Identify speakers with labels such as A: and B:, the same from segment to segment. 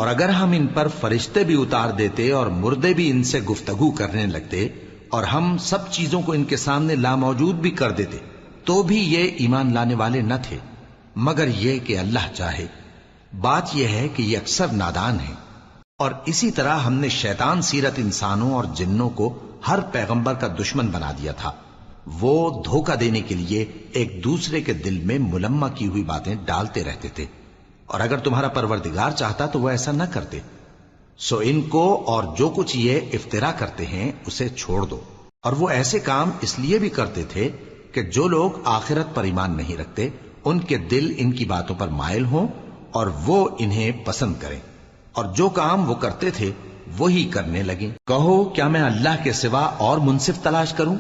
A: اور اگر ہم ان پر فرشتے بھی اتار دیتے اور مردے بھی ان سے گفتگو کرنے لگتے اور ہم سب چیزوں کو ان کے سامنے لاموجود بھی کر دیتے تو بھی یہ ایمان لانے والے نہ تھے، مگر یہ کہ اللہ چاہے۔ بات یہ ہے کہ یہ اکثر نادان ہیں۔ اور اسی طرح ہم نے شیطان سیرت انسانوں اور جنوں کو ہر پیغمبر کا دشمن بنا دیا تھا۔ وہ دھوکہ دینے کے لیے ایک دوسرے کے دل میں ملمہ کی ہوئی باتیں ڈالتے رہتے تھے، اور اگر تمہارا پروردگار چاہتا تو وہ ایسا نہ کرتے۔ سو ان کو اور جو کچھ یہ افترا کرتے ہیں اسے چھوڑ دو۔ اور وہ ایسے کام اس لیے بھی کرتے تھے کہ جو لوگ آخرت پر ایمان نہیں رکھتے ان کے دل ان کی باتوں پر مائل ہوں اور وہ انہیں پسند کریں، اور جو کام وہ کرتے تھے وہی کرنے لگیں۔ کہو کیا میں اللہ کے سوا اور منصف تلاش کروں،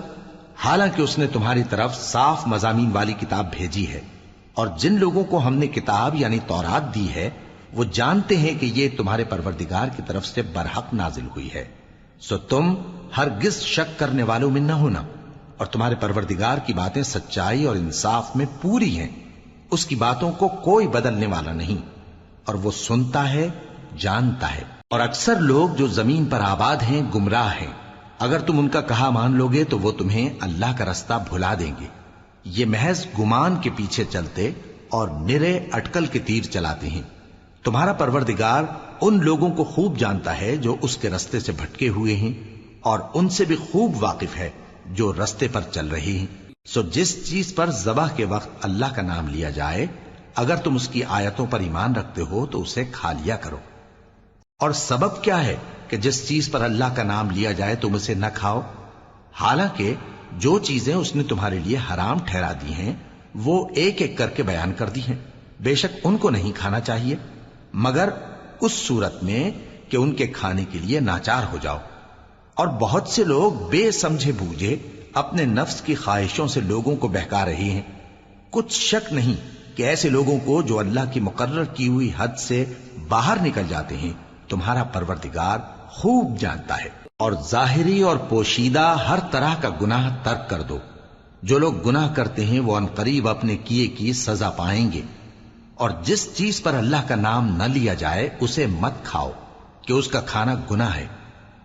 A: حالانکہ اس نے تمہاری طرف صاف مضامین والی کتاب بھیجی ہے، اور جن لوگوں کو ہم نے کتاب یعنی تورات دی ہے وہ جانتے ہیں کہ یہ تمہارے پروردگار کی طرف سے برحق نازل ہوئی ہے۔ سو تم ہرگز شک کرنے والوں میں نہ ہونا، اور تمہارے پروردگار کی باتیں سچائی اور انصاف میں پوری ہیں، اس کی باتوں کو کوئی بدلنے والا نہیں، اور وہ سنتا ہے جانتا ہے۔ اور اکثر لوگ جو زمین پر آباد ہیں گمراہ ہیں، اگر تم ان کا کہا مان لوگے تو وہ تمہیں اللہ کا رستہ بھلا دیں گے۔ یہ محض گمان کے پیچھے چلتے اور نرے اٹکل کے تیر چلاتے ہیں۔ تمہارا پروردگار ان لوگوں کو خوب جانتا ہے جو اس کے رستے سے بھٹکے ہوئے ہیں، اور ان سے بھی خوب واقف ہے جو رستے پر چل رہے ہیں۔ سو جس چیز پر ذبح کے وقت اللہ کا نام لیا جائے اگر تم اس کی آیتوں پر ایمان رکھتے ہو تو اسے کھا لیا کرو۔ اور سبب کیا ہے کہ جس چیز پر اللہ کا نام لیا جائے تم اسے نہ کھاؤ، حالانکہ جو چیزیں اس نے تمہارے لیے حرام ٹھہرا دی ہیں وہ ایک ایک کر کے بیان کر دی ہیں۔ بے شک ان کو نہیں کھانا چاہیے مگر اس صورت میں کہ ان کے کھانے کے لیے ناچار ہو جاؤ۔ اور بہت سے لوگ بے سمجھے بوجھے اپنے نفس کی خواہشوں سے لوگوں کو بہکا رہے ہیں۔ کچھ شک نہیں کہ ایسے لوگوں کو جو اللہ کی مقرر کی ہوئی حد سے باہر نکل جاتے ہیں تمہارا پروردگار خوب جانتا ہے۔ اور ظاہری اور پوشیدہ ہر طرح کا گناہ ترک کر دو۔ جو لوگ گناہ کرتے ہیں وہ عنقریب اپنے کیے کی سزا پائیں گے۔ اور جس چیز پر اللہ کا نام نہ لیا جائے اسے مت کھاؤ کہ اس کا کھانا گناہ ہے۔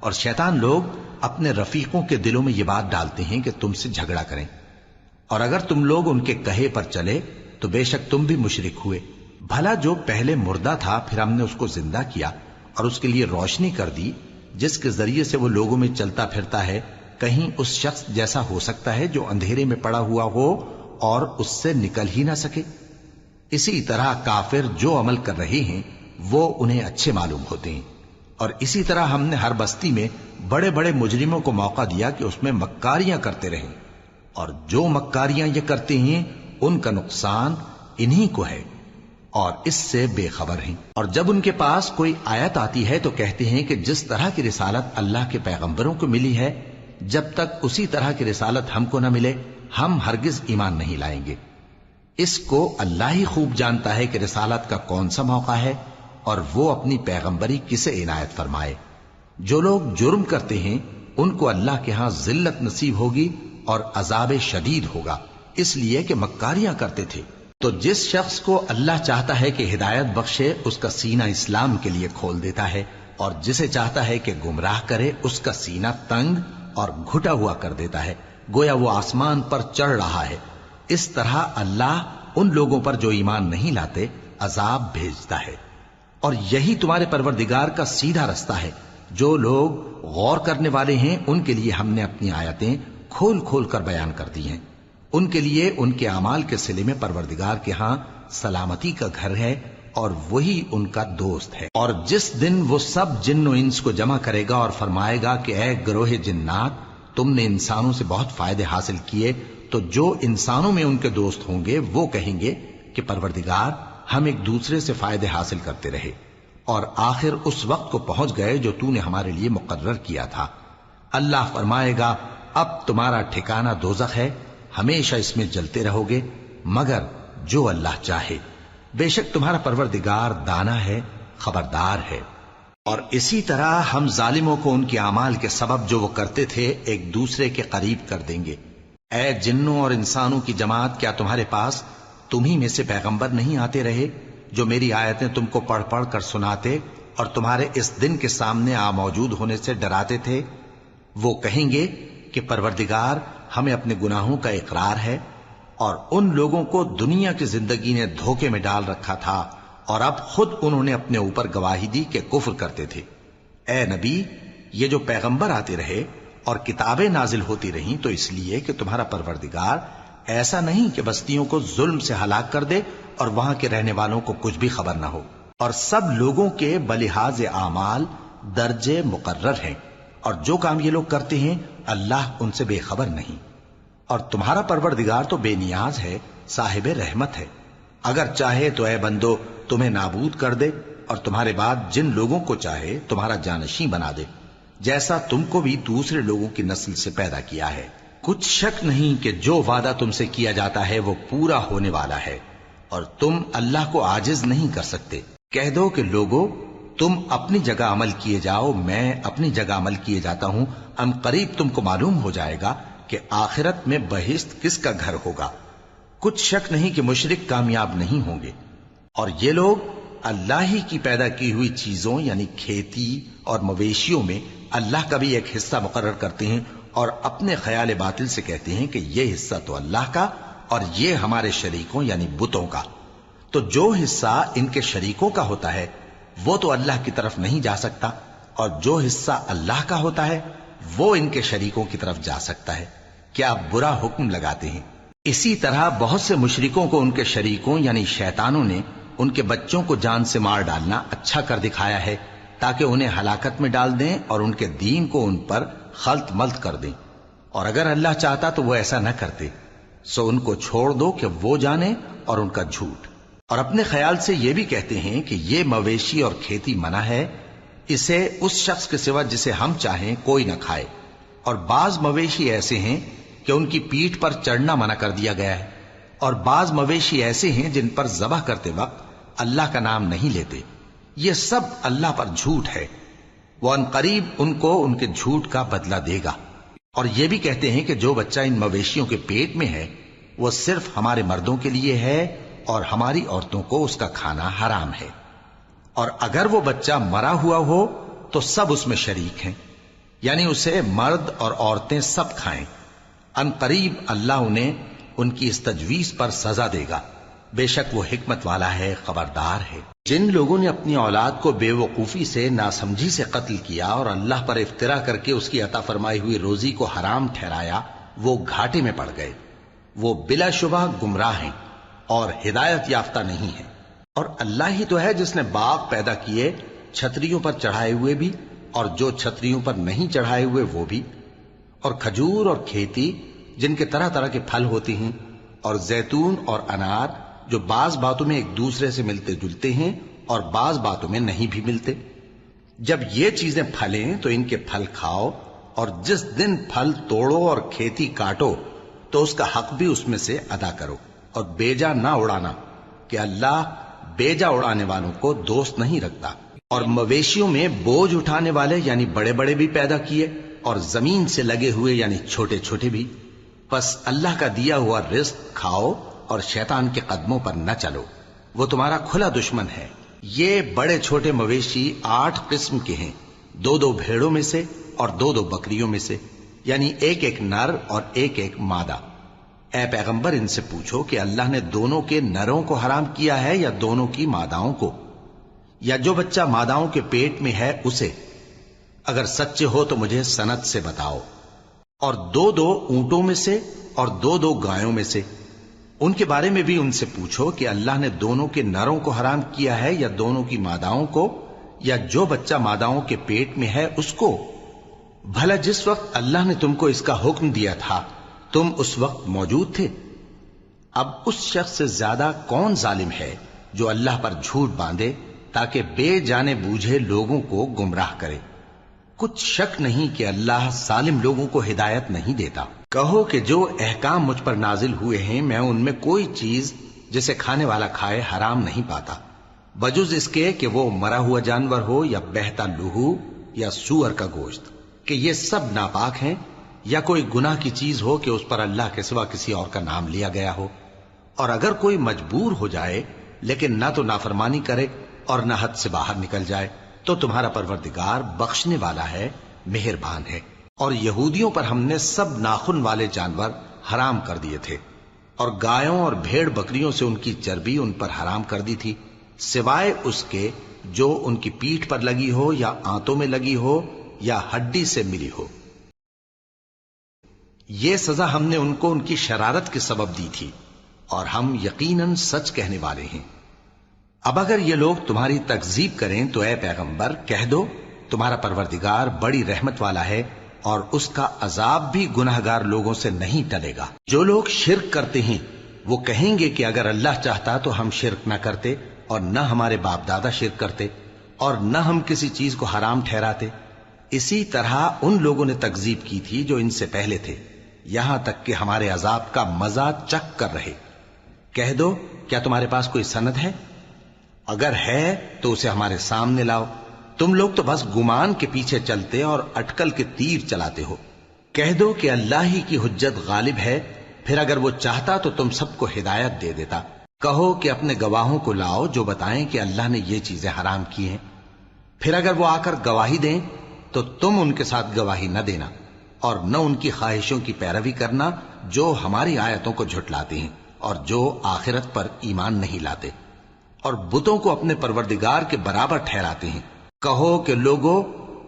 A: اور شیطان لوگ اپنے رفیقوں کے دلوں میں یہ بات ڈالتے ہیں کہ تم سے جھگڑا کریں، اور اگر تم لوگ ان کے کہے پر چلے تو بے شک تم بھی مشرک ہوئے۔ بھلا جو پہلے مردہ تھا پھر ہم نے اس کو زندہ کیا اور اس کے لیے روشنی کر دی جس کے ذریعے سے وہ لوگوں میں چلتا پھرتا ہے، کہیں اس شخص جیسا ہو سکتا ہے جو اندھیرے میں پڑا ہوا ہو اور اس سے نکل ہی نہ سکے؟ اسی طرح کافر جو عمل کر رہے ہیں وہ انہیں اچھے معلوم ہوتے ہیں۔ اور اسی طرح ہم نے ہر بستی میں بڑے بڑے مجرموں کو موقع دیا کہ اس میں مکاریاں کرتے رہیں، اور جو مکاریاں یہ کرتے ہیں ان کا نقصان انہی کو ہے اور اس سے بے خبر ہیں۔ اور جب ان کے پاس کوئی آیت آتی ہے تو کہتے ہیں کہ جس طرح کی رسالت اللہ کے پیغمبروں کو ملی ہے جب تک اسی طرح کی رسالت ہم کو نہ ملے ہم ہرگز ایمان نہیں لائیں گے۔ اس کو اللہ ہی خوب جانتا ہے کہ رسالت کا کون سا موقع ہے اور وہ اپنی پیغمبری کسے عنایت فرمائے۔ جو لوگ جرم کرتے ہیں ان کو اللہ کے ہاں ذلت نصیب ہوگی اور عذاب شدید ہوگا، اس لیے کہ مکاریاں کرتے تھے۔ تو جس شخص کو اللہ چاہتا ہے کہ ہدایت بخشے اس کا سینہ اسلام کے لیے کھول دیتا ہے، اور جسے چاہتا ہے کہ گمراہ کرے اس کا سینہ تنگ اور گھٹا ہوا کر دیتا ہے، گویا وہ آسمان پر چڑھ رہا ہے۔ اس طرح اللہ ان لوگوں پر جو ایمان نہیں لاتے عذاب بھیجتا ہے۔ اور یہی تمہارے پروردگار کا سیدھا رستہ ہے۔ جو لوگ غور کرنے والے ہیں ان کے لیے ہم نے اپنی آیتیں کھول کھول کر بیان کر دی ہیں۔ ان کے لیے ان کے اعمال کے صلے میں پروردگار کے ہاں سلامتی کا گھر ہے اور وہی ان کا دوست ہے۔ اور جس دن وہ سب جن و انس کو جمع کرے گا اور فرمائے گا کہ اے گروہ جنات، تم نے انسانوں سے بہت فائدے حاصل کیے، تو جو انسانوں میں ان کے دوست ہوں گے وہ کہیں گے کہ پروردگار ہم ایک دوسرے سے فائدے حاصل کرتے رہے اور آخر اس وقت کو پہنچ گئے جو تو نے ہمارے لیے مقرر کیا تھا۔ اللہ فرمائے گا اب تمہارا ٹھکانہ دوزخ ہے، ہمیشہ اس میں جلتے رہو گے مگر جو اللہ چاہے۔ بے شک تمہارا پروردگار دانا ہے، خبردار ہے۔ اور اسی طرح ہم ظالموں کو ان کے اعمال کے سبب جو وہ کرتے تھے ایک دوسرے کے قریب کر دیں گے۔ اے جنوں اور انسانوں کی جماعت، کیا تمہارے پاس تمہیں میں سے پیغمبر نہیں آتے رہے جو میری آیتیں تم کو پڑھ پڑھ کر سناتے اور تمہارے اس دن کے سامنے آ موجود ہونے سے ڈراتے تھے؟ وہ کہیں گے کہ پروردگار ہمیں اپنے گناہوں کا اقرار ہے، اور ان لوگوں کو دنیا کی زندگی نے دھوکے میں ڈال رکھا تھا اور اب خود انہوں نے اپنے اوپر گواہی دی کہ کفر کرتے تھے۔ اے نبی، یہ جو پیغمبر آتے رہے اور کتابیں نازل ہوتی رہیں تو اس لیے کہ تمہارا پروردگار ایسا نہیں کہ بستیوں کو ظلم سے ہلاک کر دے اور وہاں کے رہنے والوں کو کچھ بھی خبر نہ ہو، اور سب لوگوں کے بلحاظ اعمال درجے مقرر ہیں، اور جو کام یہ لوگ کرتے ہیں اللہ ان سے بے خبر نہیں۔ اور تمہارا پروردگار تو بے نیاز ہے، صاحب رحمت ہے، اگر چاہے تو اے بندو تمہیں نابود کر دے اور تمہارے بعد جن لوگوں کو چاہے تمہارا جانشین بنا دے، جیسا تم کو بھی دوسرے لوگوں کی نسل سے پیدا کیا ہے۔ کچھ شک نہیں کہ جو وعدہ تم سے کیا جاتا ہے وہ پورا ہونے والا ہے، اور تم اللہ کو عاجز نہیں کر سکتے۔ کہہ دو کہ لوگو تم اپنی جگہ عمل کیے جاؤ، میں اپنی جگہ عمل کیے جاتا ہوں، ان قریب تم کو معلوم ہو جائے گا کہ آخرت میں بہشت کس کا گھر ہوگا۔ کچھ شک نہیں کہ مشرک کامیاب نہیں ہوں گے، اور یہ لوگ اللہ ہی کی پیدا کی ہوئی چیزوں یعنی کھیتی اور مویشیوں میں اللہ کا بھی ایک حصہ مقرر کرتے ہیں، اور اپنے خیال باطل سے کہتے ہیں کہ یہ حصہ تو اللہ کا اور یہ ہمارے شریکوں یعنی بتوں کا۔ تو جو حصہ ان کے شریکوں کا ہوتا ہے وہ تو اللہ کی طرف نہیں جا سکتا، اور جو حصہ اللہ کا ہوتا ہے وہ ان کے شریکوں کی طرف جا سکتا ہے۔ کیا برا حکم لگاتے ہیں؟ اسی طرح بہت سے مشرکوں کو ان کے شریکوں یعنی شیطانوں نے ان کے بچوں کو جان سے مار ڈالنا اچھا کر دکھایا ہے، تاکہ انہیں ہلاکت میں ڈال دیں اور ان کے دین کو ان پر خلط ملط کر دیں، اور اگر اللہ چاہتا تو وہ ایسا نہ کرتے۔ سو ان کو چھوڑ دو کہ وہ جانے اور ان کا جھوٹ۔ اور اپنے خیال سے یہ بھی کہتے ہیں کہ یہ مویشی اور کھیتی منع ہے، اسے اس شخص کے سوا جسے ہم چاہیں کوئی نہ کھائے، اور بعض مویشی ایسے ہیں کہ ان کی پیٹھ پر چڑھنا منع کر دیا گیا ہے، اور بعض مویشی ایسے ہیں جن پر ذبح کرتے وقت اللہ کا نام نہیں لیتے۔ یہ سب اللہ پر جھوٹ ہے، وہ ان قریب ان کو ان کے جھوٹ کا بدلہ دے گا۔ اور یہ بھی کہتے ہیں کہ جو بچہ ان مویشیوں کے پیٹ میں ہے وہ صرف ہمارے مردوں کے لیے ہے اور ہماری عورتوں کو اس کا کھانا حرام ہے، اور اگر وہ بچہ مرا ہوا ہو تو سب اس میں شریک ہیں، یعنی اسے مرد اور عورتیں سب کھائیں۔ ان قریب اللہ انہیں ان کی اس تجویز پر سزا دے گا، بے شک وہ حکمت والا ہے، خبردار ہے۔ جن لوگوں نے اپنی اولاد کو بے وقوفی سے ناسمجھی سے قتل کیا اور اللہ پر افترا کر کے اس کی عطا فرمائی ہوئی روزی کو حرام ٹھہرایا، وہ گھاٹے میں پڑ گئے، وہ بلا شبہ گمراہ ہیں اور ہدایت یافتہ نہیں ہیں۔ اور اللہ ہی تو ہے جس نے باغ پیدا کیے، چھتریوں پر چڑھائے ہوئے بھی اور جو چھتریوں پر نہیں چڑھائے ہوئے وہ بھی، اور کھجور اور کھیتی جن کے طرح طرح کے پھل ہوتے ہیں، اور زیتون اور انار جو بعض باتوں میں ایک دوسرے سے ملتے جلتے ہیں اور بعض باتوں میں نہیں بھی ملتے۔ جب یہ چیزیں پھلیں تو ان کے پھل کھاؤ، اور جس دن پھل توڑو اور کھیتی کاٹو تو اس کا حق بھی اس میں سے ادا کرو، اور بیجا نہ اڑانا کہ اللہ بیجا اڑانے والوں کو دوست نہیں رکھتا۔ اور مویشیوں میں بوجھ اٹھانے والے یعنی بڑے بڑے بھی پیدا کیے، اور زمین سے لگے ہوئے یعنی چھوٹے چھوٹے بھی۔ پس اللہ کا دیا ہوا رزق کھاؤ اور شیطان کے قدموں پر نہ چلو، وہ تمہارا کھلا دشمن ہے۔ یہ بڑے چھوٹے مویشی 8 قسم کے ہیں، 2 بھیڑوں میں سے اور 2 بکریوں میں سے، یعنی ایک نر اور ایک مادہ۔ اے پیغمبر ان سے پوچھو کہ اللہ نے دونوں کے نروں کو حرام کیا ہے یا دونوں کی ماداؤں کو، یا جو بچہ ماداؤں کے پیٹ میں ہے اسے؟ اگر سچے ہو تو مجھے سند سے بتاؤ۔ اور 2 اونٹوں میں سے اور 2 گایوں میں سے، ان کے بارے میں بھی ان سے پوچھو کہ اللہ نے دونوں کے نروں کو حرام کیا ہے یا دونوں کی ماداؤں کو، یا جو بچہ ماداؤں کے پیٹ میں ہے اس کو؟ بھلا جس وقت اللہ نے تم کو اس کا حکم دیا تھا تم اس وقت موجود تھے؟ اب اس شخص سے زیادہ کون ظالم ہے جو اللہ پر جھوٹ باندھے تاکہ بے جانے بوجھے لوگوں کو گمراہ کرے۔ کچھ شک نہیں کہ اللہ ظالم لوگوں کو ہدایت نہیں دیتا۔ کہو کہ جو احکام مجھ پر نازل ہوئے ہیں میں ان میں کوئی چیز جسے کھانے والا کھائے حرام نہیں پاتا، بجز اس کے کہ وہ مرا ہوا جانور ہو یا بہتا لہو یا سور کا گوشت، کہ یہ سب ناپاک ہیں، یا کوئی گناہ کی چیز ہو کہ اس پر اللہ کے سوا کسی اور کا نام لیا گیا ہو۔ اور اگر کوئی مجبور ہو جائے لیکن نہ تو نافرمانی کرے اور نہ حد سے باہر نکل جائے تو تمہارا پروردگار بخشنے والا ہے، مہربان ہے۔ اور یہودیوں پر ہم نے سب ناخن والے جانور حرام کر دیے تھے، اور گایوں اور بھیڑ بکریوں سے ان کی چربی ان پر حرام کر دی تھی، سوائے اس کے جو ان کی پیٹھ پر لگی ہو یا آنتوں میں لگی ہو یا ہڈی سے ملی ہو۔ یہ سزا ہم نے ان کو ان کی شرارت کے سبب دی تھی، اور ہم یقیناً سچ کہنے والے ہیں۔ اب اگر یہ لوگ تمہاری تکذیب کریں تو اے پیغمبر کہہ دو، تمہارا پروردگار بڑی رحمت والا ہے، اور اس کا عذاب بھی گناہگار لوگوں سے نہیں ٹلے گا۔ جو لوگ شرک کرتے ہیں وہ کہیں گے کہ اگر اللہ چاہتا تو ہم شرک نہ کرتے، اور نہ ہمارے باپ دادا شرک کرتے، اور نہ ہم کسی چیز کو حرام ٹھہراتے۔ اسی طرح ان لوگوں نے تکذیب کی تھی جو ان سے پہلے تھے، یہاں تک کہ ہمارے عذاب کا مزہ چکھ کر رہے۔ کہہ دو، کیا تمہارے پاس کوئی سند ہے؟ اگر ہے تو اسے ہمارے سامنے لاؤ۔ تم لوگ تو بس گمان کے پیچھے چلتے اور اٹکل کے تیر چلاتے ہو۔ کہہ دو کہ اللہ ہی کی حجت غالب ہے، پھر اگر وہ چاہتا تو تم سب کو ہدایت دے دیتا۔ کہو کہ اپنے گواہوں کو لاؤ جو بتائیں کہ اللہ نے یہ چیزیں حرام کی ہیں، پھر اگر وہ آ کر گواہی دیں تو تم ان کے ساتھ گواہی نہ دینا، اور نہ ان کی خواہشوں کی پیروی کرنا جو ہماری آیتوں کو جھٹلاتے ہیں اور جو آخرت پر ایمان نہیں لاتے، اور بتوں کو اپنے پروردگار کے برابر ٹھہراتے ہیں۔ کہو کہ لوگو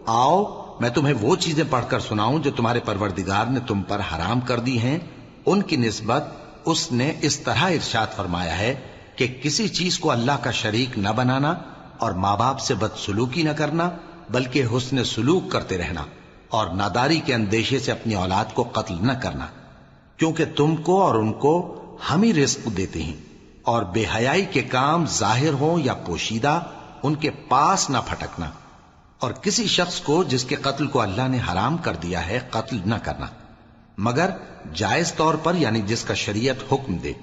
A: آؤ، میں تمہیں وہ چیزیں پڑھ کر سناؤں جو تمہارے پروردگار نے تم پر حرام کر دی ہیں۔ ان کی نسبت اس نے اس طرح ارشاد فرمایا ہے کہ کسی چیز کو اللہ کا شریک نہ بنانا، اور ماں باپ سے بدسلوکی نہ کرنا، بلکہ حسن سلوک کرتے رہنا، اور ناداری کے اندیشے سے اپنی اولاد کو قتل نہ کرنا، کیونکہ تم کو اور ان کو ہم ہی رزق دیتے ہیں۔ اور بے حیائی کے کام ظاہر ہوں یا پوشیدہ ان کے پاس نہ پھٹکنا، اور کسی شخص کو جس کے قتل کو اللہ نے حرام کر دیا ہے قتل نہ کرنا، مگر جائز طور پر، یعنی جس کا شریعت حکم دے۔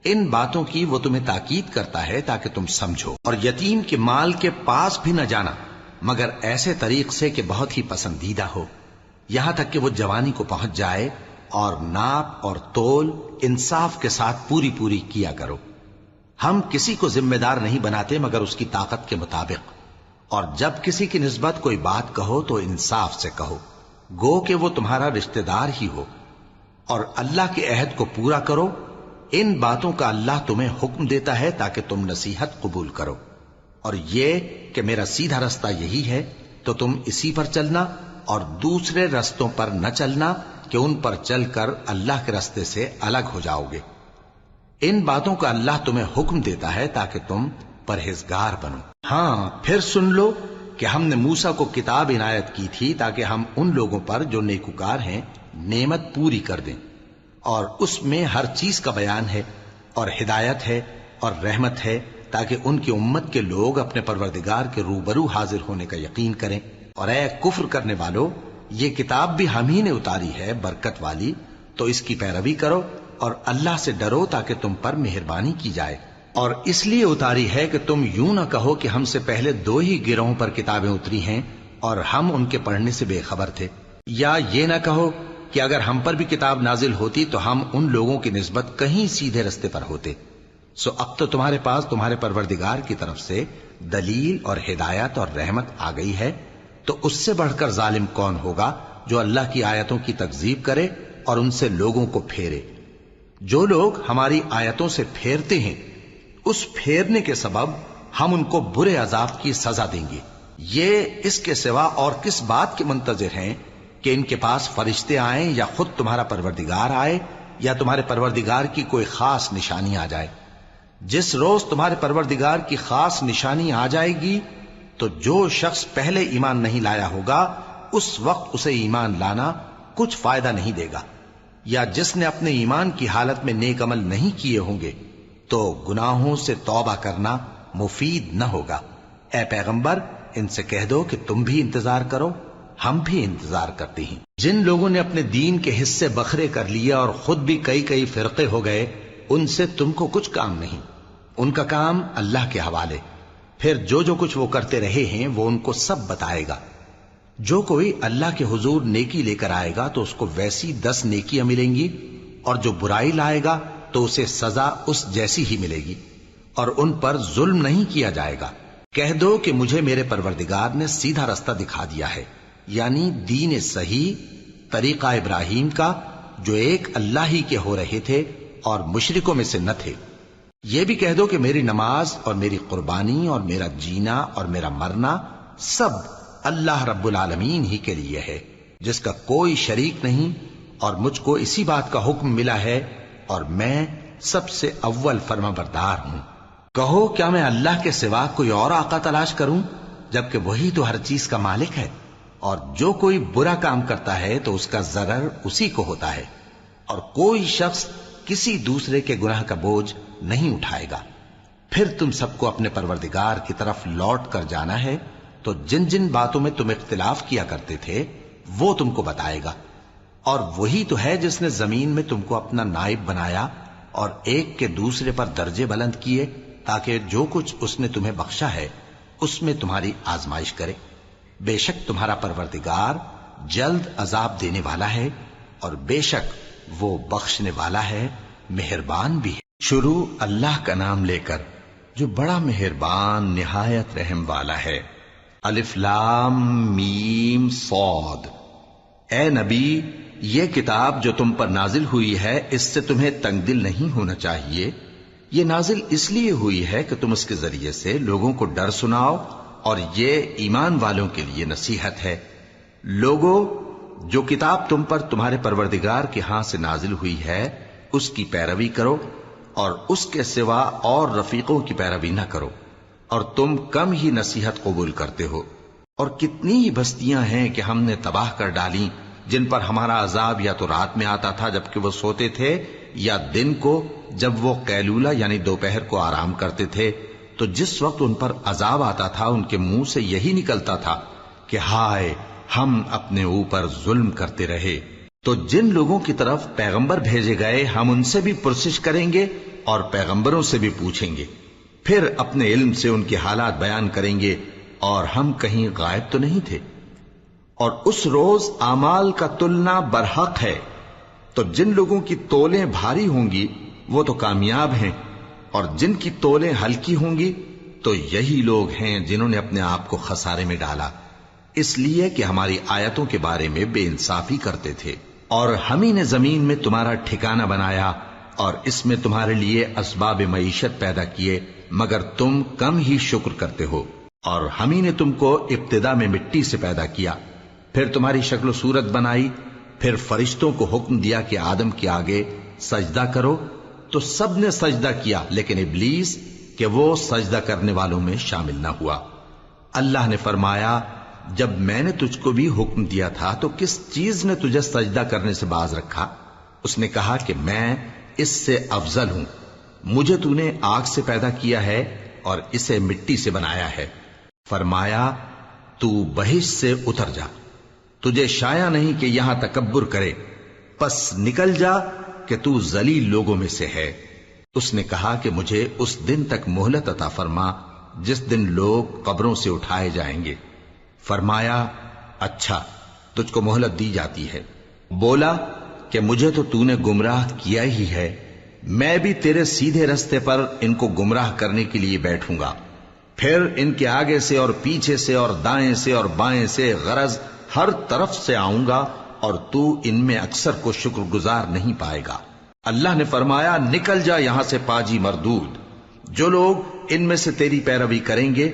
A: ان باتوں کی وہ تمہیں تاکید کرتا ہے تاکہ تم سمجھو۔ اور یتیم کے مال کے پاس بھی نہ جانا مگر ایسے طریق سے کہ بہت ہی پسندیدہ ہو، یہاں تک کہ وہ جوانی کو پہنچ جائے، اور ناپ اور تول انصاف کے ساتھ پوری پوری کیا کرو۔ ہم کسی کو ذمہ دار نہیں بناتے مگر اس کی طاقت کے مطابق، اور جب کسی کی نسبت کوئی بات کہو تو انصاف سے کہو، گو کہ وہ تمہارا رشتہ دار ہی ہو، اور اللہ کے عہد کو پورا کرو۔ ان باتوں کا اللہ تمہیں حکم دیتا ہے تاکہ تم نصیحت قبول کرو، اور یہ کہ میرا سیدھا رستہ یہی ہے تو تم اسی پر چلنا، اور دوسرے رستوں پر نہ چلنا کہ ان پر چل کر اللہ کے رستے سے الگ ہو جاؤ گے۔ ان باتوں کا اللہ تمہیں حکم دیتا ہے تاکہ تم پرہیزگار بنو۔ ہاں، پھر سن لو کہ ہم نے موسیٰ کو کتاب عنایت کی تھی تاکہ ہم ان لوگوں پر جو نیکوکار ہیں نعمت پوری کر دیں، اور اس میں ہر چیز کا بیان ہے، اور ہدایت ہے اور رحمت ہے، تاکہ ان کی امت کے لوگ اپنے پروردگار کے روبرو حاضر ہونے کا یقین کریں۔ اور اے کفر کرنے والو، یہ کتاب بھی ہم ہی نے اتاری ہے برکت والی، تو اس کی پیروی کرو اور اللہ سے ڈرو تاکہ تم پر مہربانی کی جائے۔ اور اس لیے اتاری ہے کہ تم یوں نہ کہو کہ ہم سے پہلے 2 ہی گروہوں پر کتابیں اتری ہیں اور ہم ان کے پڑھنے سے بے خبر تھے، یا یہ نہ کہو کہ اگر ہم پر بھی کتاب نازل ہوتی تو ہم ان لوگوں کی نسبت کہیں سیدھے رستے پر ہوتے۔ سو اب تو تمہارے پاس تمہارے پروردگار کی طرف سے دلیل اور ہدایت اور رحمت آ گئی ہے، تو اس سے بڑھ کر ظالم کون ہوگا جو اللہ کی آیتوں کی تکذیب کرے اور ان سے لوگوں کو پھیرے۔ جو لوگ ہماری آیتوں سے پھیرتے ہیں اس پھیرنے کے سبب ہم ان کو برے عذاب کی سزا دیں گے۔ یہ اس کے سوا اور کس بات کے منتظر ہیں کہ ان کے پاس فرشتے آئیں یا خود تمہارا پروردگار آئے یا تمہارے پروردگار کی کوئی خاص نشانی آ جائے۔ جس روز تمہارے پروردگار کی خاص نشانی آ جائے گی تو جو شخص پہلے ایمان نہیں لایا ہوگا اس وقت اسے ایمان لانا کچھ فائدہ نہیں دے گا، یا جس نے اپنے ایمان کی حالت میں نیک عمل نہیں کیے ہوں گے تو گناہوں سے توبہ کرنا مفید نہ ہوگا۔ اے پیغمبر، ان سے کہہ دو کہ تم بھی انتظار کرو، ہم بھی انتظار کرتے ہیں۔ جن لوگوں نے اپنے دین کے حصے بکھرے کر لیے اور خود بھی کئی فرقے ہو گئے، ان سے تم کو کچھ کام نہیں، ان کا کام اللہ کے حوالے۔ پھر جو کچھ وہ کرتے رہے ہیں وہ ان کو سب بتائے گا۔ جو کوئی اللہ کے حضور نیکی لے کر آئے گا تو اس کو ویسی 10 نیکیاں ملیں گی، اور جو برائی لائے گا تو اسے سزا اس جیسی ہی ملے گی، اور ان پر ظلم نہیں کیا جائے گا۔ کہہ دو کہ مجھے میرے پروردگار نے سیدھا رستہ دکھا دیا ہے، یعنی دین صحیح، طریقہ ابراہیم کا، جو ایک اللہ ہی کے ہو رہے تھے اور مشرکوں میں سے نہ تھے۔ یہ بھی کہہ دو کہ میری نماز اور میری قربانی اور میرا جینا اور میرا مرنا سب اللہ رب العالمین ہی کے لیے ہے، جس کا کوئی شریک نہیں، اور مجھ کو اسی بات کا حکم ملا ہے اور میں سب سے اول فرما بردار ہوں۔ کہو کیا میں اللہ کے سوا کوئی اور آقا تلاش کروں، جبکہ وہی تو ہر چیز کا مالک ہے، اور جو کوئی برا کام کرتا ہے تو اس کا ضرر اسی کو ہوتا ہے، اور کوئی شخص کسی دوسرے کے گناہ کا بوجھ نہیں اٹھائے گا۔ پھر تم سب کو اپنے پروردگار کی طرف لوٹ کر جانا ہے، تو جن جن باتوں میں تم اختلاف کیا کرتے تھے وہ تم کو بتائے گا، اور وہی تو ہے جس نے زمین میں تم کو اپنا نائب بنایا اور ایک کے دوسرے پر درجے بلند کیے، تاکہ جو کچھ اس نے تمہیں بخشا ہے اس میں تمہاری آزمائش کرے۔ بے شک تمہارا پروردگار جلد عذاب دینے والا ہے، اور بے شک وہ بخشنے والا ہے، مہربان بھی ہے۔ شروع اللہ کا نام لے کر جو بڑا مہربان نہایت رحم والا ہے۔ الف لام میم صاد۔ اے نبی، یہ کتاب جو تم پر نازل ہوئی ہے اس سے تمہیں تنگ دل نہیں ہونا چاہیے۔ یہ نازل اس لیے ہوئی ہے کہ تم اس کے ذریعے سے لوگوں کو ڈر سناؤ، اور یہ ایمان والوں کے لیے نصیحت ہے۔ لوگوں، جو کتاب تم پر تمہارے پروردگار کے ہاں سے نازل ہوئی ہے اس کی پیروی کرو، اور اس کے سوا اور رفیقوں کی پیروی نہ کرو، اور تم کم ہی نصیحت قبول کرتے ہو۔ اور کتنی ہی بستیاں ہیں کہ ہم نے تباہ کر ڈالی، جن پر ہمارا عذاب یا تو رات میں آتا تھا جبکہ وہ سوتے تھے، یا دن کو جب وہ قیلولہ یعنی دوپہر کو آرام کرتے تھے، تو جس وقت ان پر عذاب آتا تھا ان کے منہ سے یہی نکلتا تھا کہ ہائے، ہم اپنے اوپر ظلم کرتے رہے۔ تو جن لوگوں کی طرف پیغمبر بھیجے گئے ہم ان سے بھی پرسش کریں گے اور پیغمبروں سے بھی پوچھیں گے، پھر اپنے علم سے ان کے حالات بیان کریں گے، اور ہم کہیں غائب تو نہیں تھے۔ اور اس روز اعمال کا تلنا برحق ہے، تو جن لوگوں کی تولیں بھاری ہوں گی وہ تو کامیاب ہیں، اور جن کی تولیں ہلکی ہوں گی تو یہی لوگ ہیں جنہوں نے اپنے آپ کو خسارے میں ڈالا، اس لیے کہ ہماری آیتوں کے بارے میں بے انصافی کرتے تھے۔ اور ہم ہی نے زمین میں تمہارا ٹھکانہ بنایا، اور اس میں تمہارے لیے اسباب معیشت پیدا کیے، مگر تم کم ہی شکر کرتے ہو۔ اور ہم ہی نے تم کو ابتدا میں مٹی سے پیدا کیا، پھر تمہاری شکل و صورت بنائی، پھر فرشتوں کو حکم دیا کہ آدم کے آگے سجدہ کرو، تو سب نے سجدہ کیا، لیکن ابلیس کہ وہ سجدہ کرنے والوں میں شامل نہ ہوا۔ اللہ نے فرمایا، جب میں نے تجھ کو بھی حکم دیا تھا تو کس چیز نے تجھے سجدہ کرنے سے باز رکھا؟ اس نے کہا کہ میں اس سے افضل ہوں، مجھے تو نے آگ سے پیدا کیا ہے اور اسے مٹی سے بنایا ہے۔ فرمایا، تو بہشت سے اتر جا، تجھے شایع نہیں کہ یہاں تکبر کرے، پس نکل جا کہ تو ذلیل لوگوں میں سے ہے۔ اس نے کہا کہ مجھے اس دن تک مہلت عطا فرما جس دن لوگ قبروں سے اٹھائے جائیں گے۔ فرمایا، اچھا، تجھ کو مہلت دی جاتی ہے۔ بولا کہ مجھے تو نے گمراہ کیا ہی ہے، میں بھی تیرے سیدھے رستے پر ان کو گمراہ کرنے کے لیے بیٹھوں گا، پھر ان کے آگے سے اور پیچھے سے اور دائیں سے اور بائیں سے، غرض ہر طرف سے آؤں گا، اور تو ان میں اکثر کو شکر گزار نہیں پائے گا۔ اللہ نے فرمایا، نکل جا یہاں سے پاجی مردود، جو لوگ ان میں سے تیری پیروی کریں گے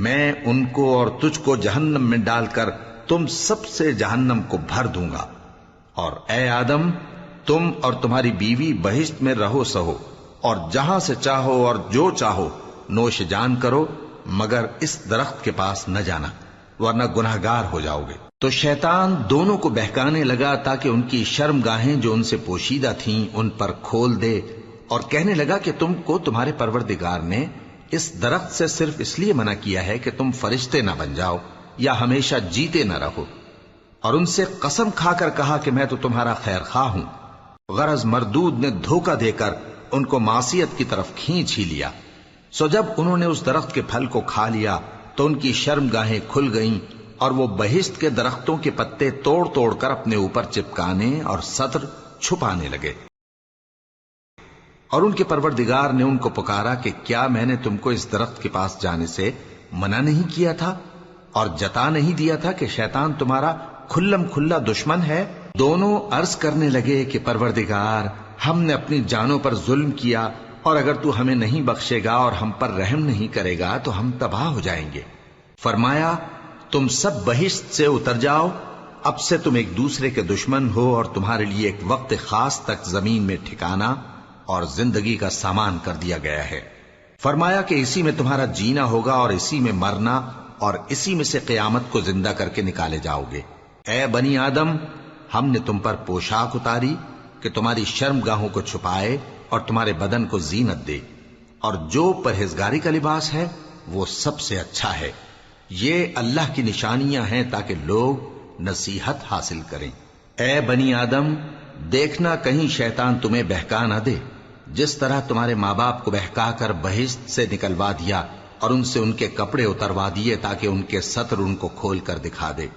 A: میں ان کو اور تجھ کو جہنم میں ڈال کر تم سب سے جہنم کو بھر دوں گا۔ اور اے آدم، تم اور تمہاری بیوی بہشت میں رہو سہو، اور جہاں سے چاہو اور جو چاہو نوش جان کرو، مگر اس درخت کے پاس نہ جانا، ورنہ گناہگار ہو جاؤ گے۔ تو شیطان دونوں کو بہکانے لگا تاکہ ان کی شرم گاہیں جو ان سے پوشیدہ تھیں ان پر کھول دے، اور کہنے لگا کہ تم کو تمہارے پروردگار نے اس درخت سے صرف اس لیے منع کیا ہے کہ تم فرشتے نہ بن جاؤ یا ہمیشہ جیتے نہ رہو۔ اور ان سے قسم کھا کر کہا کہ میں تو تمہارا خیر خواہ ہوں۔ غرض مردود نے دھوکہ دے کر ان کو معصیت کی طرف کھینچ ہی لیا۔ سو جب انہوں نے اس درخت کے پھل کو کھا لیا تو ان کی شرم گاہیں کھل گئیں، اور وہ بہشت کے درختوں کے پتے توڑ توڑ کر اپنے اوپر چپکانے اور سطر چھپانے لگے۔ اور ان کے پروردگار نے ان کو پکارا کہ کیا میں نے تم کو اس درخت کے پاس جانے سے منع نہیں کیا تھا اور جتا نہیں دیا تھا کہ شیطان تمہارا کھلم کھلا دشمن ہے؟ دونوں عرض کرنے لگے کہ پروردگار، ہم نے اپنی جانوں پر ظلم کیا، اور اگر تو ہمیں نہیں بخشے گا اور ہم پر رحم نہیں کرے گا تو ہم تباہ ہو جائیں گے۔ فرمایا تم سب بہشت سے اتر جاؤ، اب سے تم ایک دوسرے کے دشمن ہو اور تمہارے لیے ایک وقت خاص تک زمین میں ٹھکانا اور زندگی کا سامان کر دیا گیا ہے۔ فرمایا کہ اسی میں تمہارا جینا ہوگا اور اسی میں مرنا، اور اسی میں سے قیامت کو زندہ کر کے نکالے جاؤ گے۔ اے بنی آدم، ہم نے تم پر پوشاک اتاری کہ تمہاری شرم گاہوں کو چھپائے اور تمہارے بدن کو زینت دے، اور جو پرہیزگاری کا لباس ہے وہ سب سے اچھا ہے۔ یہ اللہ کی نشانیاں ہیں تاکہ لوگ نصیحت حاصل کریں۔ اے بنی آدم، دیکھنا کہیں شیطان تمہیں بہکا نہ دے، جس طرح تمہارے ماں باپ کو بہکا کر بہشت سے نکلوا دیا اور ان سے ان کے کپڑے اتروا دیے تاکہ ان کے ستر ان کو کھول کر دکھا دے۔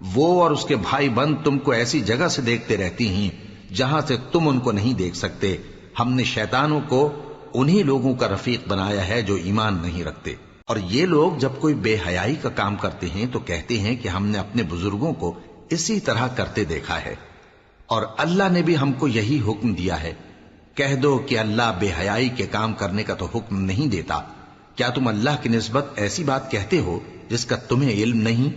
A: وہ اور اس کے بھائی بند تم کو ایسی جگہ سے دیکھتے رہتی ہیں جہاں سے تم ان کو نہیں دیکھ سکتے۔ ہم نے شیطانوں کو انہی لوگوں کا رفیق بنایا ہے جو ایمان نہیں رکھتے۔ اور یہ لوگ جب کوئی بے حیائی کا کام کرتے ہیں تو کہتے ہیں کہ ہم نے اپنے بزرگوں کو اسی طرح کرتے دیکھا ہے، اور اللہ نے بھی ہم کو یہی حکم دیا ہے۔ کہہ دو کہ اللہ بے حیائی کے کام کرنے کا تو حکم نہیں دیتا۔ کیا تم اللہ کی نسبت ایسی بات کہتے ہو جس کا تمہیں علم نہیں؟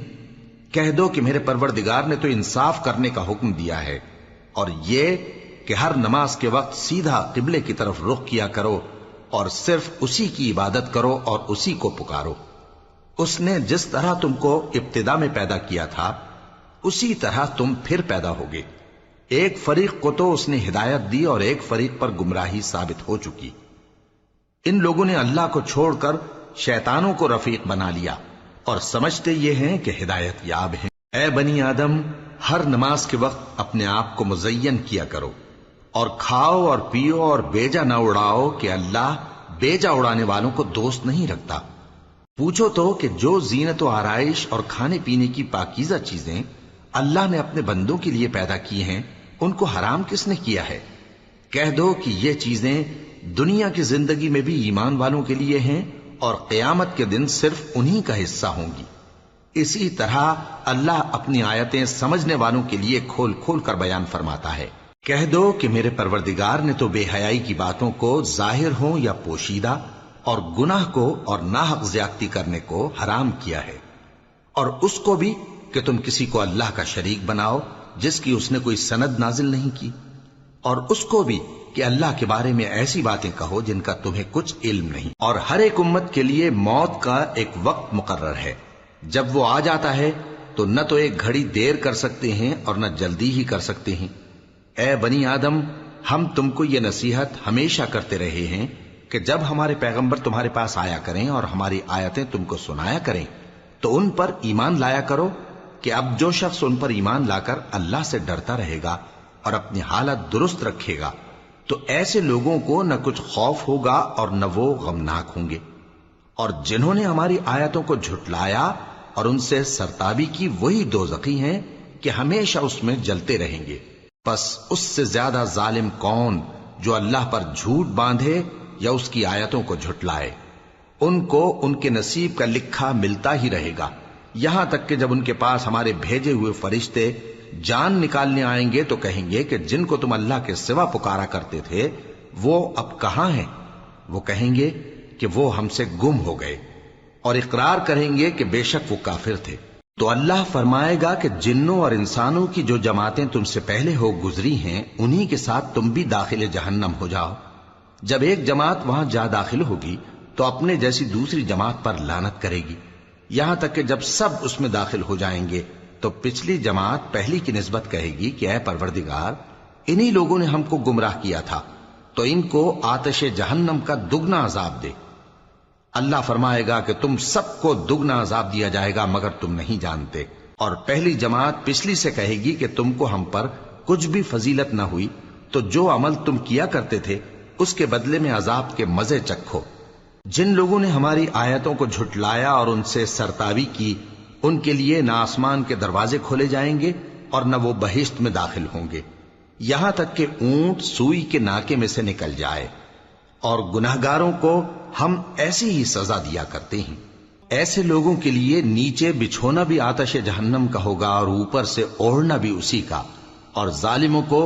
A: کہہ دو کہ میرے پروردگار نے تو انصاف کرنے کا حکم دیا ہے، اور یہ کہ ہر نماز کے وقت سیدھا قبلے کی طرف رخ کیا کرو اور صرف اسی کی عبادت کرو اور اسی کو پکارو۔ اس نے جس طرح تم کو ابتدا میں پیدا کیا تھا اسی طرح تم پھر پیدا ہوگے۔ ایک فریق کو تو اس نے ہدایت دی اور ایک فریق پر گمراہی ثابت ہو چکی۔ ان لوگوں نے اللہ کو چھوڑ کر شیطانوں کو رفیق بنا لیا اور سمجھتے یہ ہیں کہ ہدایت یاب ہیں۔ اے بنی آدم، ہر نماز کے وقت اپنے آپ کو مزین کیا کرو، اور کھاؤ اور پیو اور بیجا نہ اڑاؤ کہ اللہ بیجا اڑانے والوں کو دوست نہیں رکھتا۔ پوچھو تو کہ جو زینت و آرائش اور کھانے پینے کی پاکیزہ چیزیں اللہ نے اپنے بندوں کے لیے پیدا کی ہیں ان کو حرام کس نے کیا ہے؟ کہہ دو کہ یہ چیزیں دنیا کی زندگی میں بھی ایمان والوں کے لیے ہیں اور قیامت کے دن صرف انہی کا حصہ ہوں گی۔ اسی طرح اللہ اپنی آیتیں سمجھنے والوں کے لیے کھول کھول کر بیان فرماتا ہے۔ کہہ دو کہ میرے پروردگار نے تو بے حیائی کی باتوں کو ظاہر ہوں یا پوشیدہ، اور گناہ کو اور ناحق زیادتی کرنے کو حرام کیا ہے، اور اس کو بھی کہ تم کسی کو اللہ کا شریک بناؤ جس کی اس نے کوئی سند نازل نہیں کی، اور اس کو بھی کہ اللہ کے بارے میں ایسی باتیں کہو جن کا تمہیں کچھ علم نہیں۔ اور ہر ایک امت کے لیے موت کا ایک وقت مقرر ہے، جب وہ آ جاتا ہے تو نہ تو ایک گھڑی دیر کر سکتے ہیں اور نہ جلدی ہی کر سکتے ہیں۔ اے بنی آدم، ہم تم کو یہ نصیحت ہمیشہ کرتے رہے ہیں کہ جب ہمارے پیغمبر تمہارے پاس آیا کریں اور ہماری آیتیں تم کو سنایا کریں تو ان پر ایمان لایا کرو، کہ اب جو شخص ان پر ایمان لا کر اللہ سے ڈرتا رہے گا اور اپنی حالت درست رکھے گا تو ایسے لوگوں کو نہ کچھ خوف ہوگا اور نہ وہ غمناک ہوں گے۔ اور جنہوں نے ہماری آیتوں کو جھٹلایا اور ان سے سرتابی کی وہی دوزخی ہیں کہ ہمیشہ اس میں جلتے رہیں گے۔ پس اس سے زیادہ ظالم کون جو اللہ پر جھوٹ باندھے یا اس کی آیتوں کو جھٹلائے؟ ان کو ان کے نصیب کا لکھا ملتا ہی رہے گا، یہاں تک کہ جب ان کے پاس ہمارے بھیجے ہوئے فرشتے جان نکالنے آئیں گے تو کہیں گے کہ جن کو تم اللہ کے سوا پکارا کرتے تھے وہ اب کہاں ہیں؟ وہ کہیں گے کہ وہ ہم سے گم ہو گئے، اور اقرار کریں گے کہ بے شک وہ کافر تھے۔ تو اللہ فرمائے گا کہ جنوں اور انسانوں کی جو جماعتیں تم سے پہلے ہو گزری ہیں انہی کے ساتھ تم بھی داخل جہنم ہو جاؤ۔ جب ایک جماعت وہاں جا داخل ہوگی تو اپنے جیسی دوسری جماعت پر لعنت کرے گی، یہاں تک کہ جب سب اس میں داخل ہو جائیں گے تو پچھلی جماعت پہلی کی نسبت کہے گی کہ اے پروردگار، انہی لوگوں نے ہم کو گمراہ کیا تھا، تو ان کو آتش جہنم کا دگنا عذاب دے۔ اللہ فرمائے گا کہ تم سب کو دگنا عذاب دیا جائے گا مگر تم نہیں جانتے۔ اور پہلی جماعت پچھلی سے کہے گی کہ تم کو ہم پر کچھ بھی فضیلت نہ ہوئی، تو جو عمل تم کیا کرتے تھے اس کے بدلے میں عذاب کے مزے چکھو۔ جن لوگوں نے ہماری آیتوں کو جھٹلایا اور ان سے سرتابی کی ان کے لیے نہ آسمان کے دروازے کھولے جائیں گے اور نہ وہ بہشت میں داخل ہوں گے، یہاں تک کہ اونٹ سوئی کے ناکے میں سے نکل جائے، اور گناہگاروں کو ہم ایسی ہی سزا دیا کرتے ہیں۔ ایسے لوگوں کے لیے نیچے بچھونا بھی آتش جہنم کا ہوگا اور اوپر سے اوڑھنا بھی اسی کا، اور ظالموں کو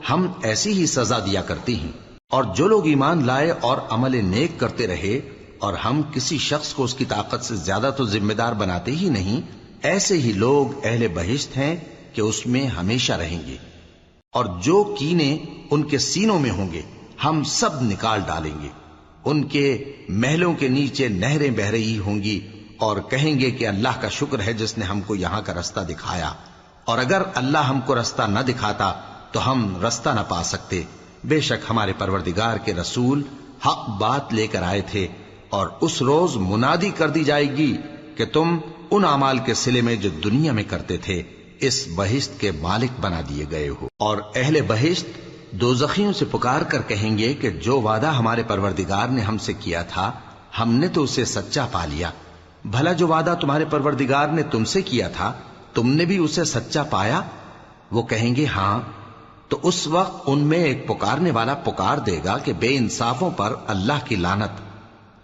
A: ہم ایسی ہی سزا دیا کرتے ہیں۔ اور جو لوگ ایمان لائے اور عمل نیک کرتے رہے اور ہم کسی شخص کو اس کی طاقت سے زیادہ تو ذمہ دار بناتے ہی نہیں، ایسے ہی لوگ اہل بہشت ہیں کہ اس میں ہمیشہ رہیں گے۔ اور جو کینے ان کے سینوں میں ہوں گے ہم سب نکال ڈالیں گے، ان کے محلوں کے نیچے نہریں بہہ رہی ہوں گی، اور کہیں گے کہ اللہ کا شکر ہے جس نے ہم کو یہاں کا رستہ دکھایا، اور اگر اللہ ہم کو رستہ نہ دکھاتا تو ہم رستہ نہ پا سکتے۔ بے شک ہمارے پروردگار کے رسول حق بات لے کر آئے تھے، اور اس روز منادی کر دی جائے گی کہ تم ان اعمال کے صلے میں جو دنیا میں کرتے تھے اس بہشت کے مالک بنا دیے گئے ہو۔ اور اہل بہشت دوزخیوں سے پکار کر کہیں گے کہ جو وعدہ ہمارے پروردگار نے ہم سے کیا تھا ہم نے تو اسے سچا پا لیا، بھلا جو وعدہ تمہارے پروردگار نے تم سے کیا تھا تم نے بھی اسے سچا پایا؟ وہ کہیں گے ہاں۔ تو اس وقت ان میں ایک پکارنے والا پکار دے گا کہ بے انصافوں پر اللہ کی لعنت،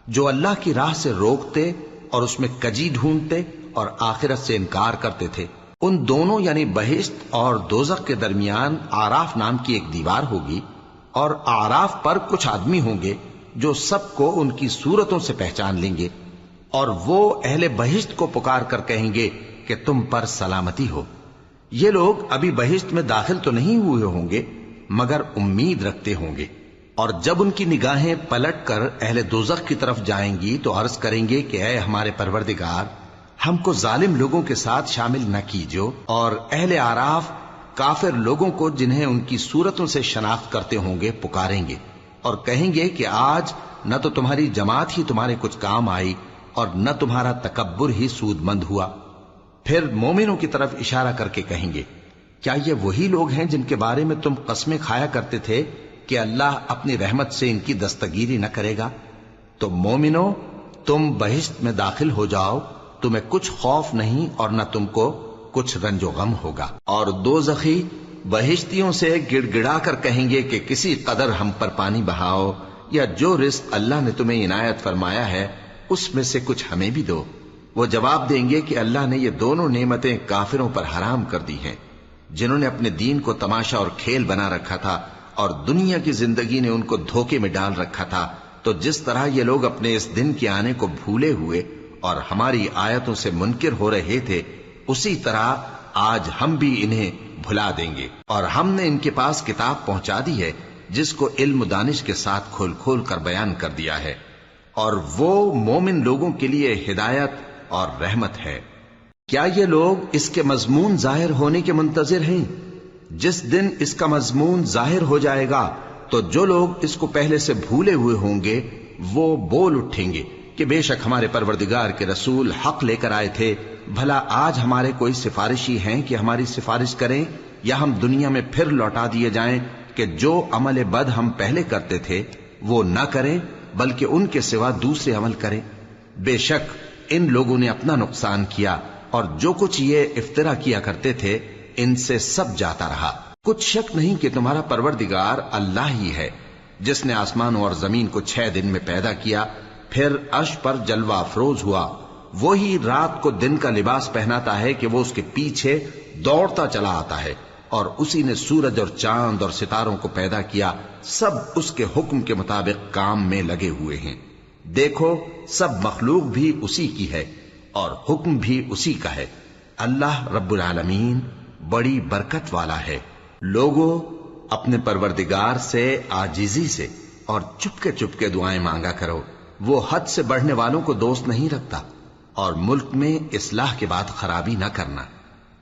A: جو اللہ کی راہ سے روکتے اور اس میں کجی ڈھونڈتے اور آخرت سے انکار کرتے تھے۔ ان دونوں یعنی بہشت اور دوزخ کے درمیان آراف نام کی ایک دیوار ہوگی، اور آراف پر کچھ آدمی ہوں گے جو سب کو ان کی صورتوں سے پہچان لیں گے، اور وہ اہل بہشت کو پکار کر کہیں گے کہ تم پر سلامتی ہو۔ یہ لوگ ابھی بہشت میں داخل تو نہیں ہوئے ہوں گے مگر امید رکھتے ہوں گے، اور جب ان کی نگاہیں پلٹ کر اہل دوزخ کی طرف جائیں گی تو عرض کریں گے کہ اے ہمارے پروردگار، ہم کو ظالم لوگوں کے ساتھ شامل نہ کیجو۔ اور اہل آراف کافر لوگوں کو جنہیں ان کی صورتوں سے شناخت کرتے ہوں گے پکاریں گے اور کہیں گے کہ آج نہ تو تمہاری جماعت ہی تمہارے کچھ کام آئی اور نہ تمہارا تکبر ہی سود مند ہوا۔ پھر مومنوں کی طرف اشارہ کر کے کہیں گے کیا یہ وہی لوگ ہیں جن کے بارے میں تم قسمیں کھایا کرتے تھے کہ اللہ اپنی رحمت سے ان کی دستگیری نہ کرے گا؟ تو مومنو، تم بہشت میں داخل ہو جاؤ، تمہیں کچھ خوف نہیں اور نہ تم کو کچھ رنج و غم ہوگا۔ اور دوزخی بہشتیوں سے گڑ گڑا کر کہیں گے کہ کسی قدر ہم پر پانی بہاؤ، یا جو رزق اللہ نے تمہیں عنایت فرمایا ہے اس میں سے کچھ ہمیں بھی دو۔ وہ جواب دیں گے کہ اللہ نے یہ دونوں نعمتیں کافروں پر حرام کر دی ہیں، جنہوں نے اپنے دین کو تماشا اور کھیل بنا رکھا تھا اور دنیا کی زندگی نے ان کو دھوکے میں ڈال رکھا تھا۔ تو جس طرح یہ لوگ اپنے اس دن کے آنے کو بھولے ہوئے اور ہماری آیتوں سے منکر ہو رہے تھے، اسی طرح آج ہم بھی انہیں بھلا دیں گے۔ اور ہم نے ان کے پاس کتاب پہنچا دی ہے جس کو علم و دانش کے ساتھ کھول کھول کر بیان کر دیا ہے، اور وہ مومن لوگوں کے لیے ہدایت اور رحمت ہے۔ کیا یہ لوگ اس کے مضمون ظاہر ہونے کے منتظر ہیں؟ جس دن اس کا مضمون ظاہر ہو جائے گا تو جو لوگ اس کو پہلے سے بھولے ہوئے ہوں گے وہ بول اٹھیں گے کہ بے شک ہمارے پروردگار کے رسول حق لے کر آئے تھے، بھلا آج ہمارے کوئی سفارشی ہیں کہ ہماری سفارش کریں، یا ہم دنیا میں پھر لوٹا دیے جائیں کہ جو عمل بد ہم پہلے کرتے تھے وہ نہ کریں بلکہ ان کے سوا دوسرے عمل کریں۔ بے شک ان لوگوں نے اپنا نقصان کیا، اور جو کچھ یہ افترا کیا کرتے تھے ان سے سب جاتا رہا۔ کچھ شک نہیں کہ تمہارا پروردگار اللہ ہی ہے جس نے آسمانوں اور زمین کو 6 دن میں پیدا کیا، پھر عرش پر جلوہ افروز ہوا۔ وہی رات کو دن کا لباس پہناتا ہے کہ وہ اس کے پیچھے دوڑتا چلا آتا ہے، اور اسی نے سورج اور چاند اور ستاروں کو پیدا کیا، سب اس کے حکم کے مطابق کام میں لگے ہوئے ہیں۔ دیکھو سب مخلوق بھی اسی کی ہے اور حکم بھی اسی کا ہے۔ اللہ رب العالمین بڑی برکت والا ہے۔ لوگوں، اپنے پروردگار سے عاجزی سے اور چپکے دعائیں مانگا کرو، وہ حد سے بڑھنے والوں کو دوست نہیں رکھتا، اور ملک میں اصلاح کے بعد خرابی نہ کرنا،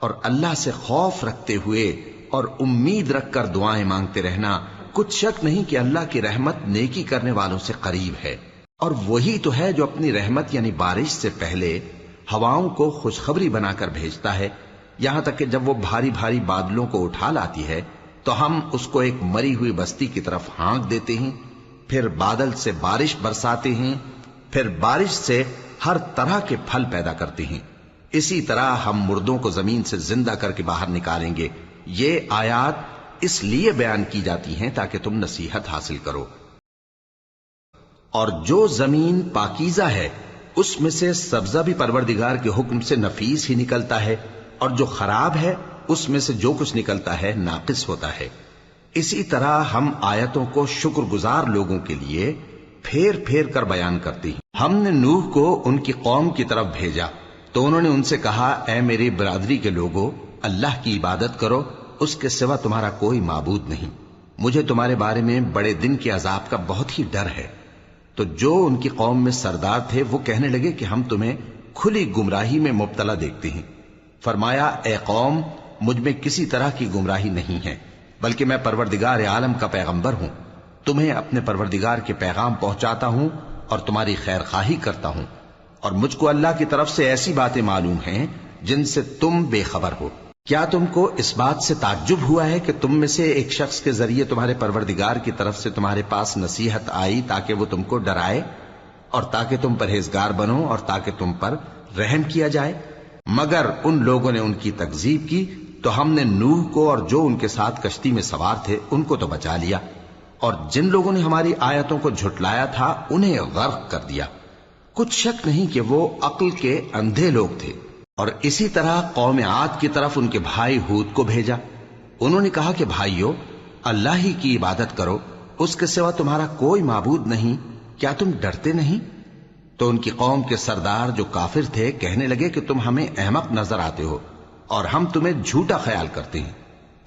A: اور اللہ سے خوف رکھتے ہوئے اور امید رکھ کر دعائیں مانگتے رہنا۔ کچھ شک نہیں کہ اللہ کی رحمت نیکی کرنے والوں سے قریب ہے، اور وہی تو ہے جو اپنی رحمت یعنی بارش سے پہلے ہواؤں کو خوشخبری بنا کر بھیجتا ہے، یہاں تک کہ جب وہ بھاری بھاری بادلوں کو اٹھا لاتی ہے تو ہم اس کو ایک مری ہوئی بستی کی طرف ہانک دیتے ہیں، پھر بادل سے بارش برساتے ہیں، پھر بارش سے ہر طرح کے پھل پیدا کرتے ہیں۔ اسی طرح ہم مردوں کو زمین سے زندہ کر کے باہر نکالیں گے۔ یہ آیات اس لیے بیان کی جاتی ہیں تاکہ تم نصیحت حاصل کرو۔ اور جو زمین پاکیزہ ہے اس میں سے سبزہ بھی پروردگار کے حکم سے نفیس ہی نکلتا ہے، اور جو خراب ہے اس میں سے جو کچھ نکلتا ہے ناقص ہوتا ہے۔ اسی طرح ہم آیتوں کو شکر گزار لوگوں کے لیے پھیر پھیر کر بیان کرتے ہیں۔ ہم نے نوح کو ان کی قوم کی طرف بھیجا تو انہوں نے ان سے کہا، اے میری برادری کے لوگوں، اللہ کی عبادت کرو، اس کے سوا تمہارا کوئی معبود نہیں۔ مجھے تمہارے بارے میں بڑے دن کے عذاب کا بہت ہی ڈر ہے۔ تو جو ان کی قوم میں سردار تھے وہ کہنے لگے کہ ہم تمہیں کھلی گمراہی میں مبتلا دیکھتے ہیں۔ فرمایا، اے قوم، مجھ میں کسی طرح کی گمراہی نہیں ہے، بلکہ میں پروردگار عالم کا پیغمبر ہوں، تمہیں اپنے پروردگار کے پیغام پہنچاتا ہوں اور تمہاری خیر خواہی کرتا ہوں، اور مجھ کو اللہ کی طرف سے ایسی باتیں معلوم ہیں جن سے تم بے خبر ہو۔ کیا تم کو اس بات سے تعجب ہوا ہے کہ تم میں سے ایک شخص کے ذریعے تمہارے پروردگار کی طرف سے تمہارے پاس نصیحت آئی تاکہ وہ تم کو ڈرائے اور تاکہ تم پرہیزگار بنو اور تاکہ تم پر رحم کیا جائے؟ مگر ان لوگوں نے ان کی تکذیب کی تو ہم نے نوح کو اور جو ان کے ساتھ کشتی میں سوار تھے ان کو تو بچا لیا، اور جن لوگوں نے ہماری آیتوں کو جھٹلایا تھا انہیں غرق کر دیا۔ کچھ شک نہیں کہ وہ عقل کے اندھے لوگ تھے۔ اور اسی طرح قوم عاد کی طرف ان کے بھائی ہود کو بھیجا۔ انہوں نے کہا کہ بھائیو، اللہ ہی کی عبادت کرو، اس کے سوا تمہارا کوئی معبود نہیں، کیا تم ڈرتے نہیں؟ تو ان کی قوم کے سردار جو کافر تھے کہنے لگے کہ تم ہمیں احمق نظر آتے ہو اور ہم تمہیں جھوٹا خیال کرتے ہیں۔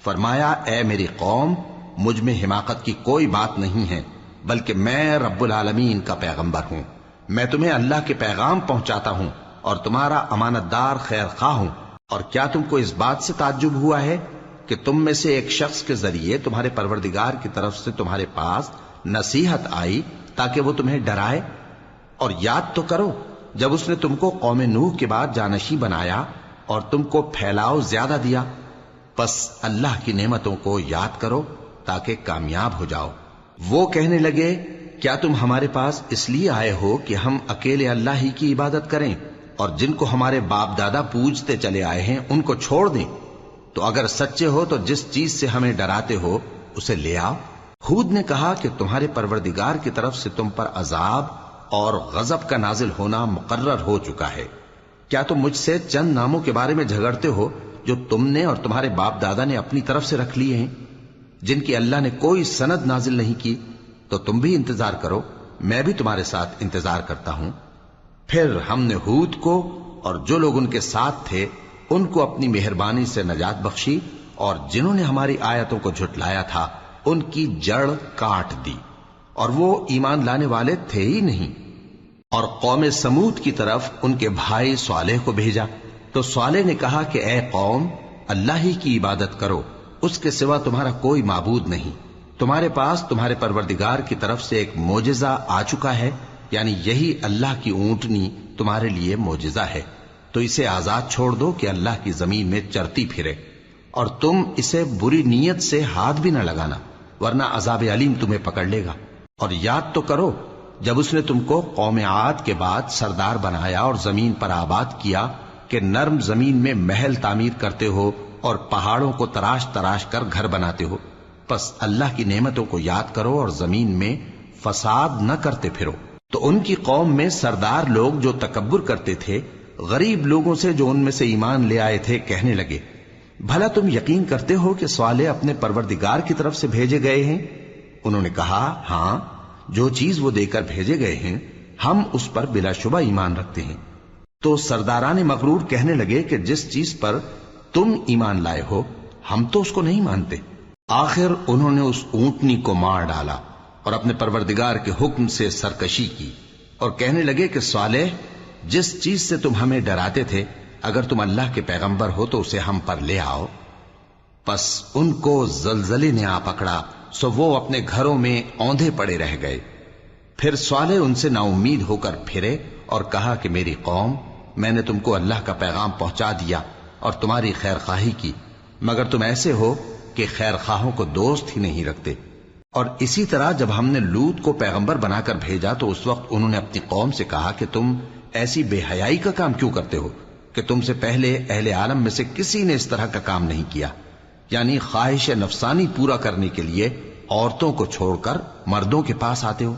A: فرمایا، اے میری قوم، مجھ میں حماقت کی کوئی بات نہیں ہے، بلکہ میں رب العالمین کا پیغمبر ہوں۔ میں تمہیں اللہ کے پیغام پہنچاتا ہوں اور تمہارا امانت دار خیر خواہ ہوں۔ اور کیا تم کو اس بات سے تعجب ہوا ہے کہ تم میں سے ایک شخص کے ذریعے تمہارے پروردگار کی طرف سے تمہارے پاس نصیحت آئی تاکہ وہ تمہیں ڈرائے؟ اور یاد تو کرو جب اس نے تم کو قوم نوح کے بعد جانشین بنایا اور تم کو پھیلاؤ زیادہ دیا، پس اللہ کی نعمتوں کو یاد کرو تاکہ کامیاب ہو جاؤ۔ وہ کہنے لگے، کیا تم ہمارے پاس اس لیے آئے ہو کہ ہم اکیلے اللہ ہی کی عبادت کریں اور جن کو ہمارے باپ دادا پوجتے چلے آئے ہیں ان کو چھوڑ دیں؟ تو اگر سچے ہو تو جس چیز سے ہمیں ڈراتے ہو اسے لے آؤ۔ ہود نے کہا کہ تمہارے پروردگار کی طرف سے تم پر عذاب اور غضب کا نازل ہونا مقرر ہو چکا ہے۔ کیا تم مجھ سے چند ناموں کے بارے میں جھگڑتے ہو جو تم نے اور تمہارے باپ دادا نے اپنی طرف سے رکھ لیے ہیں، جن کی اللہ نے کوئی سند نازل نہیں کی؟ تو تم بھی انتظار کرو، میں بھی تمہارے ساتھ انتظار کرتا ہوں۔ پھر ہم نے ہود کو اور جو لوگ ان کے ساتھ تھے ان کو اپنی مہربانی سے نجات بخشی، اور جنہوں نے ہماری آیتوں کو جھٹلایا تھا ان کی جڑ کاٹ دی، اور وہ ایمان لانے والے تھے ہی نہیں۔ اور قوم سمود کی طرف ان کے بھائی صالح کو بھیجا تو صالح نے کہا کہ اے قوم، اللہ ہی کی عبادت کرو، اس کے سوا تمہارا کوئی معبود نہیں۔ تمہارے پاس تمہارے پروردگار کی طرف سے ایک معجزہ آ چکا ہے، یعنی یہی اللہ کی اونٹنی تمہارے لیے معجزہ ہے، تو اسے آزاد چھوڑ دو کہ اللہ کی زمین میں چرتی پھرے، اور تم اسے بری نیت سے ہاتھ بھی نہ لگانا، ورنہ عذاب علیم تمہیں پکڑ لے گا۔ اور یاد تو کرو جب اس نے تم کو قوم عاد کے بعد سردار بنایا اور زمین پر آباد کیا کہ نرم زمین میں محل تعمیر کرتے ہو اور پہاڑوں کو تراش تراش کر گھر بناتے ہو، پس اللہ کی نعمتوں کو یاد کرو اور زمین میں فساد نہ کرتے پھرو۔ تو ان کی قوم میں سردار لوگ جو تکبر کرتے تھے غریب لوگوں سے جو ان میں سے ایمان لے آئے تھے کہنے لگے، بھلا تم یقین کرتے ہو کہ صالح اپنے پروردگار کی طرف سے بھیجے گئے ہیں؟ انہوں نے کہا، ہاں، جو چیز وہ دے کر بھیجے گئے ہیں ہم اس پر بلا شبہ ایمان رکھتے ہیں۔ تو سرداران مغرور کہنے لگے کہ جس چیز پر تم ایمان لائے ہو ہم تو اس کو نہیں مانتے۔ آخر انہوں نے اس اونٹنی کو مار ڈالا اور اپنے پروردگار کے حکم سے سرکشی کی، اور کہنے لگے کہ صالح، جس چیز سے تم ہمیں ڈراتے تھے اگر تم اللہ کے پیغمبر ہو تو اسے ہم پر لے آؤ۔ پس ان کو زلزلے نے آ پکڑا، سو وہ اپنے گھروں میں اوندھے پڑے رہ گئے۔ پھر صالح ان سے نا امید ہو کر پھرے اور کہا کہ میری قوم، میں نے تم کو اللہ کا پیغام پہنچا دیا اور تمہاری خیر خواہی کی، مگر تم ایسے ہو کہ خیر خواہوں کو دوست ہی نہیں رکھتے۔ اور اسی طرح جب ہم نے لوط کو پیغمبر بنا کر بھیجا تو اس وقت انہوں نے اپنی قوم سے کہا کہ تم ایسی بے حیائی کا کام کیوں کرتے ہو کہ تم سے پہلے اہل عالم میں سے کسی نے اس طرح کا کام نہیں کیا، یعنی خواہش نفسانی پورا کرنے کے لیے عورتوں کو چھوڑ کر مردوں کے پاس آتے ہو۔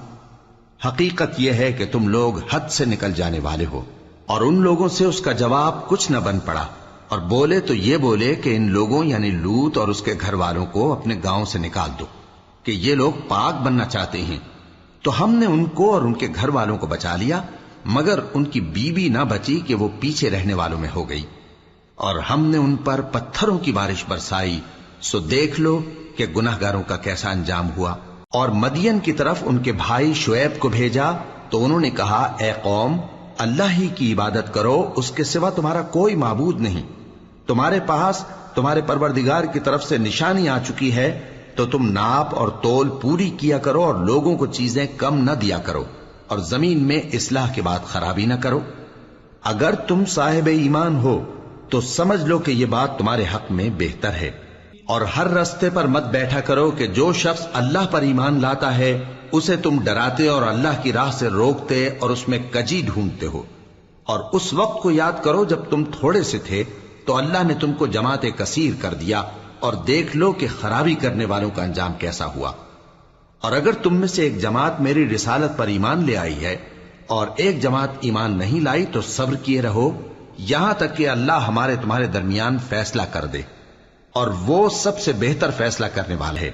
A: حقیقت یہ ہے کہ تم لوگ حد سے نکل جانے والے ہو۔ اور ان لوگوں سے اس کا جواب کچھ نہ بن پڑا، اور بولے تو یہ بولے کہ ان لوگوں یعنی لوط اور اس کے گھر والوں کو اپنے گاؤں سے نکال دو کہ یہ لوگ پاک بننا چاہتے ہیں۔ تو ہم نے ان کو اور ان کے گھر والوں کو بچا لیا، مگر ان کی بیوی نہ بچی کہ وہ پیچھے رہنے والوں میں ہو گئی۔ اور ہم نے ان پر پتھروں کی بارش برسائی، سو دیکھ لو کہ گناہگاروں کا کیسا انجام ہوا۔ اور مدین کی طرف ان کے بھائی شعیب کو بھیجا تو انہوں نے کہا، اے قوم، اللہ ہی کی عبادت کرو، اس کے سوا تمہارا کوئی معبود نہیں۔ تمہارے پاس تمہارے پروردگار کی طرف سے نشانی آ چکی ہے، تو تم ناپ اور تول پوری کیا کرو اور لوگوں کو چیزیں کم نہ دیا کرو، اور زمین میں اصلاح کے بعد خرابی نہ کرو۔ اگر تم صاحب ایمان ہو تو سمجھ لو کہ یہ بات تمہارے حق میں بہتر ہے۔ اور ہر رستے پر مت بیٹھا کرو کہ جو شخص اللہ پر ایمان لاتا ہے اسے تم ڈراتے اور اللہ کی راہ سے روکتے اور اس میں کجی ڈھونڈتے ہو۔ اور اس وقت کو یاد کرو جب تم تھوڑے سے تھے تو اللہ نے تم کو جماعت کثیر کر دیا، اور دیکھ لو کہ خرابی کرنے والوں کا انجام کیسا ہوا۔ اور اگر تم میں سے ایک جماعت میری رسالت پر ایمان لے آئی ہے اور ایک جماعت ایمان نہیں لائی تو صبر کیے رہو یہاں تک کہ اللہ ہمارے تمہارے درمیان فیصلہ کر دے، اور وہ سب سے بہتر فیصلہ کرنے والا ہے۔